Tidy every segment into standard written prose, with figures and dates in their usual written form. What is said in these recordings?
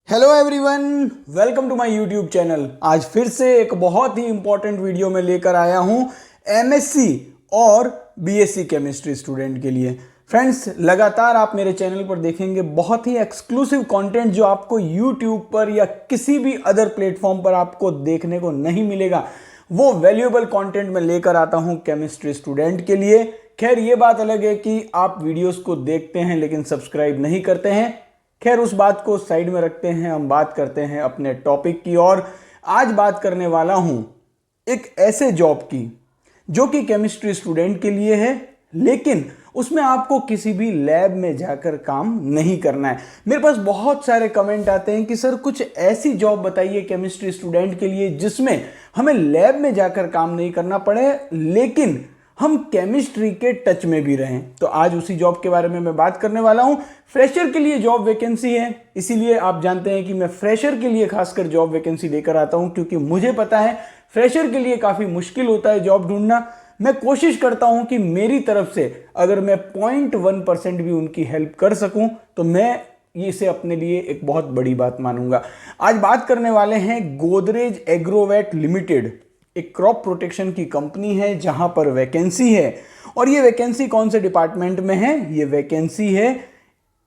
Hello everyone, welcome to my YouTube channel. आज फिर से एक बहुत ही इंपॉर्टेंट वीडियो में लेकर आया हूं एमएससी और बीएससी केमिस्ट्री स्टूडेंट के लिए। फ्रेंड्स, लगातार आप मेरे चैनल पर देखेंगे बहुत ही एक्सक्लूसिव कंटेंट जो आपको यूट्यूब पर या किसी भी अदर प्लेटफॉर्म पर आपको देखने को नहीं मिलेगा। वो वैल्यूएबल कंटेंट मैं लेकर आता हूं केमिस्ट्री स्टूडेंट के लिए। खैर, ये बात अलग है कि आप वीडियोस को देखते हैं लेकिन सब्सक्राइब नहीं करते हैं। खैर, उस बात को साइड में रखते हैं, हम बात करते हैं अपने टॉपिक की। और आज बात करने वाला हूं एक ऐसे जॉब की जो कि केमिस्ट्री स्टूडेंट के लिए है, लेकिन उसमें आपको किसी भी लैब में जाकर काम नहीं करना है। मेरे पास बहुत सारे कमेंट आते हैं कि सर कुछ ऐसी जॉब बताइए केमिस्ट्री स्टूडेंट के लिए जिसमें हमें लैब में जाकर काम नहीं करना पड़े लेकिन हम केमिस्ट्री के टच में भी रहें। तो आज उसी जॉब के बारे में मैं बात करने वाला हूं। फ्रेशर के लिए जॉब वैकेंसी है, इसीलिए आप जानते हैं कि मैं फ्रेशर के लिए खासकर जॉब वैकेंसी लेकर आता हूं, क्योंकि मुझे पता है फ्रेशर के लिए काफ़ी मुश्किल होता है जॉब ढूंढना। मैं कोशिश करता हूं कि मेरी तरफ से अगर मैं 0.1% भी उनकी हेल्प कर सकूं तो मैं इसे अपने लिए एक बहुत बड़ी बात मानूंगा। आज बात करने वाले हैं गोदरेज एग्रोवेट लिमिटेड, एक क्रॉप प्रोटेक्शन की कंपनी है जहां पर वैकेंसी है। और ये वैकेंसी कौन से डिपार्टमेंट में है? ये वैकेंसी है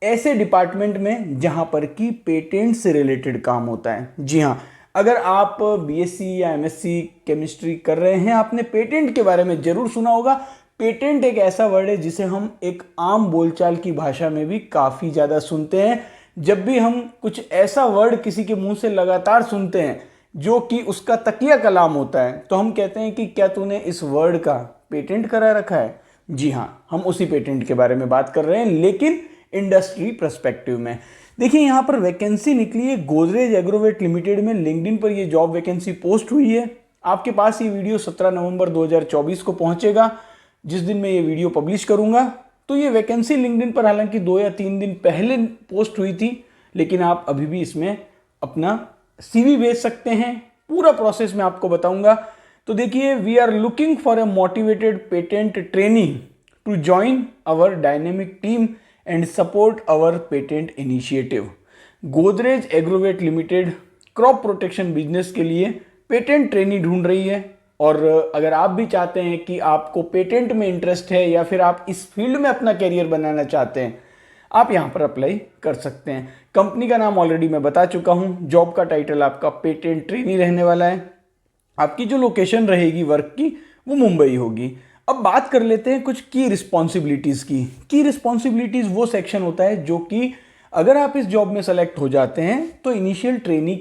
ऐसे डिपार्टमेंट में जहां पर कि पेटेंट से रिलेटेड काम होता है। जी हाँ, अगर आप बीएससी या एमएससी केमिस्ट्री कर रहे हैं, आपने पेटेंट के बारे में जरूर सुना होगा। पेटेंट एक ऐसा वर्ड है जिसे हम एक आम बोलचाल की भाषा में भी काफ़ी ज़्यादा सुनते हैं। जब भी हम कुछ ऐसा वर्ड किसी के मुंह से लगातार सुनते हैं जो कि उसका तकिया कलाम होता है, तो हम कहते हैं कि क्या तूने इस वर्ड का पेटेंट करा रखा है? जी हाँ, हम उसी पेटेंट के बारे में बात कर रहे हैं, लेकिन इंडस्ट्री पर्सपेक्टिव में। देखिए, यहाँ पर वैकेंसी निकली है गोदरेज एग्रोवेट लिमिटेड में। लिंक्डइन पर ये जॉब वैकेंसी पोस्ट हुई है। आपके पास ये वीडियो 17 नवंबर 2024 को पहुंचेगा, जिस दिन मैं ये वीडियो पब्लिश करूंगा। तो ये वैकेंसी लिंक्डइन पर हालांकि 2 या 3 दिन पहले पोस्ट हुई थी, लेकिन आप अभी भी इसमें अपना सीवी भेज सकते हैं। पूरा प्रोसेस मैं आपको बताऊंगा। तो देखिए, we are looking for a motivated patent trainee to join our dynamic team and support our patent initiative. Godrej Agrovet limited crop protection business के लिए पेटेंट ट्रेनी ढूंढ रही है। और अगर आप भी चाहते हैं कि आपको पेटेंट में इंटरेस्ट है या फिर आप इस फील्ड में अपना कैरियर बनाना चाहते हैं, आप यहाँ पर अप्लाई कर सकते हैं। कंपनी का नाम ऑलरेडी मैं बता चुका हूँ। जॉब का टाइटल आपका पेटेंट ट्रेनी रहने वाला है। आपकी जो लोकेशन रहेगी वर्क की, वो मुंबई होगी। अब बात कर लेते हैं कुछ की रिस्पॉन्सिबिलिटीज़ की। की रिस्पॉन्सिबिलिटीज़ वो सेक्शन होता है जो कि अगर आप इस जॉब में सेलेक्ट हो जाते हैं तो इनिशियल ट्रेनिंग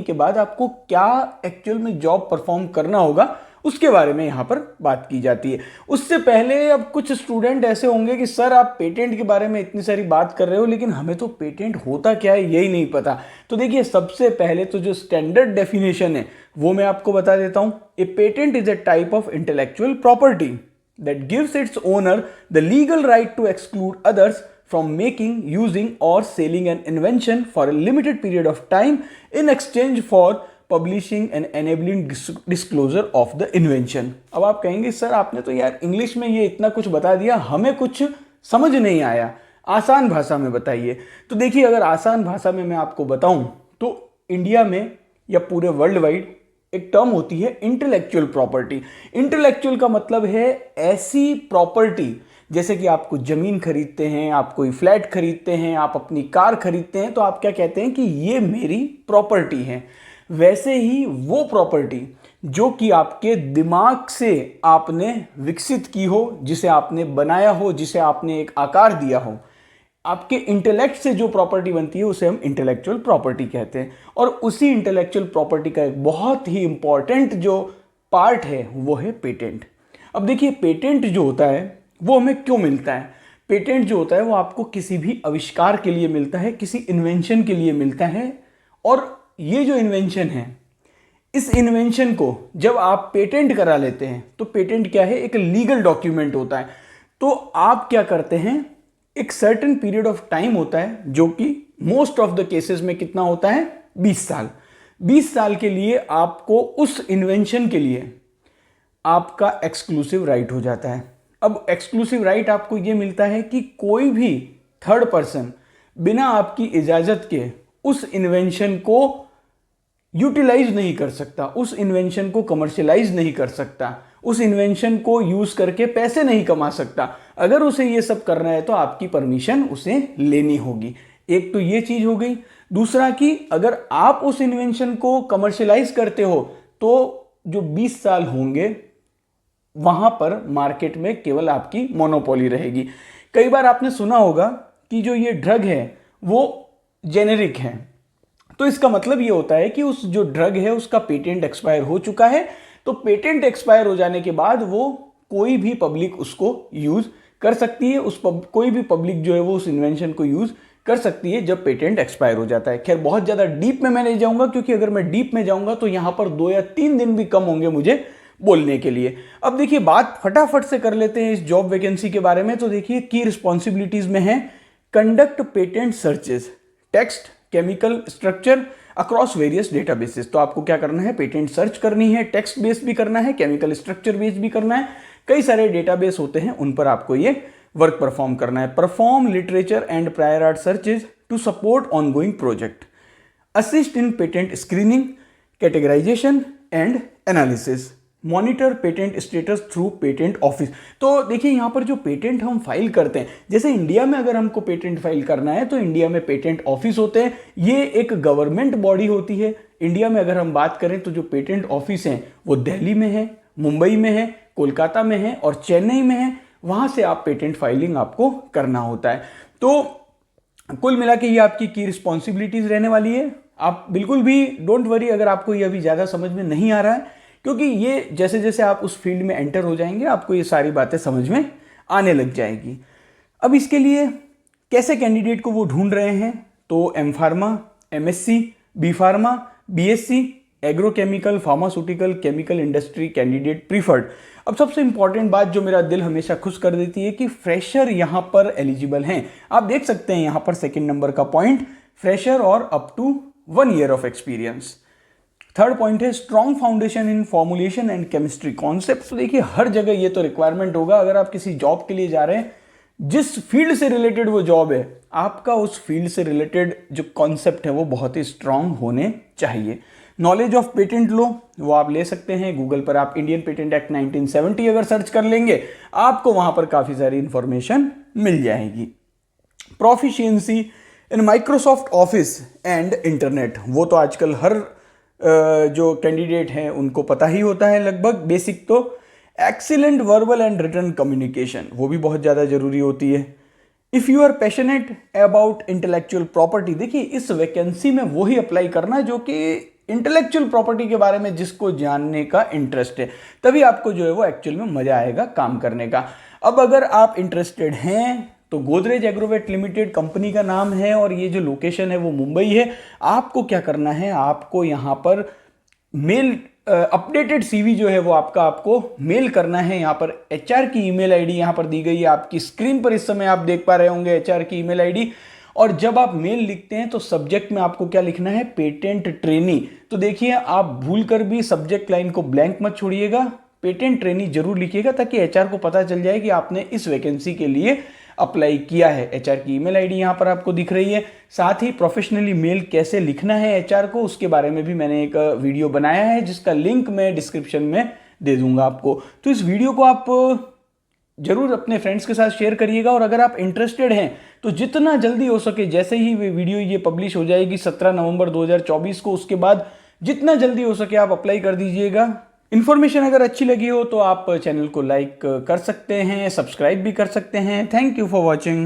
के बाद आपको क्या एक्चुअल में जॉब परफॉर्म करना होगा, उसके बारे में यहाँ पर बात की जाती है। उससे पहले अब कुछ स्टूडेंट ऐसे होंगे कि सर आप पेटेंट के बारे में इतनी सारी बात कर रहे हो, लेकिन हमें तो पेटेंट होता क्या है यही नहीं पता। तो देखिए, सबसे पहले तो जो स्टैंडर्ड डेफिनेशन है वो मैं आपको बता देता हूँ। ए patent is a type of intellectual property that gives its owner the legal right to exclude others from making, using or selling an invention for a limited period of time in exchange for publishing and enabling disclosure of the invention। अब आप कहेंगे sir आपने तो यार English में ये इतना कुछ बता दिया, हमें कुछ समझ नहीं आया, आसान भाषा में बताइए। तो देखिए, अगर आसान भाषा में मैं आपको बताऊं तो इंडिया में या पूरे वर्ल्ड वाइड एक टर्म होती है इंटेलेक्चुअल प्रॉपर्टी। इंटेलेक्चुअल का मतलब है ऐसी प्रॉपर्टी, जैसे कि आप कुछ जमीन खरीदते हैं, आप कोई फ्लैट खरीदते हैं, आप अपनी कार खरीदते हैं, तो आप क्या कहते हैं कि ये मेरी प्रॉपर्टी है। वैसे ही वो प्रॉपर्टी जो कि आपके दिमाग से आपने विकसित की हो, जिसे आपने बनाया हो, जिसे आपने एक आकार दिया हो, आपके इंटेलेक्ट से जो प्रॉपर्टी बनती है उसे हम इंटेलेक्चुअल प्रॉपर्टी कहते हैं। और उसी इंटेलेक्चुअल प्रॉपर्टी का एक बहुत ही इंपॉर्टेंट जो पार्ट है वो है पेटेंट। अब देखिए, पेटेंट जो होता है वो हमें क्यों मिलता है? पेटेंट जो होता है वो आपको किसी भी आविष्कार के लिए मिलता है, किसी इन्वेंशन के लिए मिलता है। और ये जो इन्वेंशन है, इस इन्वेंशन को जब आप पेटेंट करा लेते हैं तो पेटेंट क्या है? एक लीगल डॉक्यूमेंट होता है। तो आप क्या करते हैं, एक सर्टेन पीरियड ऑफ टाइम होता है जो कि मोस्ट ऑफ द केसेस में कितना होता है? 20 साल। 20 साल के लिए आपको उस इन्वेंशन के लिए आपका एक्सक्लूसिव राइट हो जाता है। अब एक्सक्लूसिव राइट आपको यह मिलता है कि कोई भी थर्ड पर्सन बिना आपकी इजाजत के उस इन्वेंशन को यूटिलाइज नहीं कर सकता, उस इन्वेंशन को कमर्शियलाइज नहीं कर सकता, उस इन्वेंशन को यूज करके पैसे नहीं कमा सकता। अगर उसे ये सब करना है तो आपकी परमिशन उसे लेनी होगी। एक तो ये चीज हो गई। दूसरा कि अगर आप उस इन्वेंशन को कमर्शियलाइज करते हो तो जो 20 साल होंगे वहां पर मार्केट में केवल आपकी मोनोपोली रहेगी। कई बार आपने सुना होगा कि जो ये ड्रग है वो जेनेरिक है, तो इसका मतलब ये होता है कि उस जो ड्रग है उसका पेटेंट एक्सपायर हो चुका है, तो पेटेंट एक्सपायर हो जाने के बाद वो कोई भी पब्लिक उसको यूज कर सकती है, कोई भी पब्लिक जो है वो उस इन्वेंशन को यूज कर सकती है जब पेटेंट एक्सपायर हो जाता है। खैर बहुत ज्यादा डीप में मैं नहीं जाऊंगा, क्योंकि अगर मैं डीप में जाऊंगा तो यहां पर 2 या 3 दिन भी कम होंगे मुझे बोलने के लिए। अब देखिए बात फटाफट से कर लेते हैं इस जॉब वैकेंसी के बारे में। तो देखिए की रिस्पॉन्सिबिलिटीज में है conduct patent searches, text chemical structure across various databases. तो आपको क्या करना है, पेटेंट सर्च करनी है, टेक्स्ट बेस भी करना है, केमिकल स्ट्रक्चर बेस भी करना है, कई सारे डेटाबेस होते हैं उन पर आपको ये वर्क परफॉर्म करना है। Perform literature and prior art searches to support ongoing project, assist in patent screening, categorization and analysis, monitor patent status through patent office. तो देखिए यहाँ पर जो पेटेंट हम फाइल करते हैं, जैसे इंडिया में अगर हमको पेटेंट फाइल करना है तो इंडिया में पेटेंट ऑफिस होते हैं, ये एक गवर्नमेंट बॉडी होती है। इंडिया में अगर हम बात करें तो जो पेटेंट ऑफिस हैं वो दिल्ली में है, मुंबई में है, कोलकाता में है और चेन्नई में है। वहां से आप पेटेंट फाइलिंग आपको करना होता है। तो कुल मिला के ये आपकी की रिस्पॉन्सिबिलिटीज रहने वाली है। आप बिल्कुल भी डोंट वरी अगर आपको ये अभी ज़्यादा समझ में नहीं आ रहा है, क्योंकि ये जैसे जैसे आप उस फील्ड में एंटर हो जाएंगे आपको ये सारी बातें समझ में आने लग जाएगी। अब इसके लिए कैसे कैंडिडेट को वो ढूंढ रहे हैं, तो M pharma, MSc, B pharma, BSc, agrochemical, pharmaceutical, chemical industry candidate preferred. अब सबसे इंपॉर्टेंट बात जो मेरा दिल हमेशा खुश कर देती है कि फ्रेशर यहां पर एलिजिबल हैं। आप देख सकते हैं यहां पर सेकंड नंबर का पॉइंट, फ्रेशर और up to 1 year of experience. Third point है strong foundation in formulation and chemistry concept. तो देखिए हर जगह ये तो रिक्वायरमेंट होगा। अगर आप किसी जॉब के लिए जा रहे हैं, जिस फील्ड से रिलेटेड वो जॉब है, आपका उस फील्ड से रिलेटेड जो कॉन्सेप्ट है वो बहुत ही स्ट्रांग होने चाहिए। नॉलेज ऑफ पेटेंट लॉ वो आप ले सकते हैं गूगल पर। आप इंडियन पेटेंट एक्ट 1970 अगर सर्च कर लेंगे आपको वहां पर काफी सारी इंफॉर्मेशन मिल जाएगी। Proficiency in Microsoft office and internet, वो तो आजकल हर जो कैंडिडेट हैं उनको पता ही होता है लगभग बेसिक। तो excellent verbal and written communication वो भी बहुत ज़्यादा ज़रूरी होती है। If you are passionate about intellectual property, देखिए इस वैकेंसी में वही अप्लाई करना जो कि इंटेलेक्चुअल प्रॉपर्टी के बारे में जिसको जानने का इंटरेस्ट है, तभी आपको जो है वो एक्चुअल में मजा आएगा काम करने का। अब अगर आप इंटरेस्टेड हैं तो गोदरेज एग्रोवेट लिमिटेड कंपनी का नाम है और ये जो लोकेशन है वो मुंबई है। आपको क्या करना है, आपको यहाँ पर मेल अपडेटेड CV जो है वो आपको मेल करना है। यहाँ पर HR की ईमेल आईडी यहाँ पर दी गई है, आपकी स्क्रीन पर इस समय आप देख पा रहे होंगे HR की ईमेल आईडी। और जब आप मेल लिखते हैं तो सब्जेक्ट में आपको क्या लिखना है, पेटेंट ट्रेनी। तो देखिए आप भूल कर भी सब्जेक्ट लाइन को ब्लैंक मत छोड़िएगा, पेटेंट ट्रेनी जरूर लिखिएगा ताकि HR को पता चल जाए कि आपने इस वैकेंसी के लिए अप्लाई किया है। HR की ईमेल आईडी यहाँ पर आपको दिख रही है। साथ ही प्रोफेशनली मेल कैसे लिखना है HR को, उसके बारे में भी मैंने एक वीडियो बनाया है जिसका लिंक मैं डिस्क्रिप्शन में दे दूंगा आपको। तो इस वीडियो को आप जरूर अपने फ्रेंड्स के साथ शेयर करिएगा। और अगर आप इंटरेस्टेड हैं तो जितना जल्दी हो सके, जैसे ही वीडियो ये पब्लिश हो जाएगी 17 नवंबर 2024 को, उसके बाद जितना जल्दी हो सके आप अप्लाई कर दीजिएगा। इन्फॉर्मेशन अगर अच्छी लगी हो तो आप चैनल को लाइक कर सकते हैं, सब्सक्राइब भी कर सकते हैं। Thank you for watching.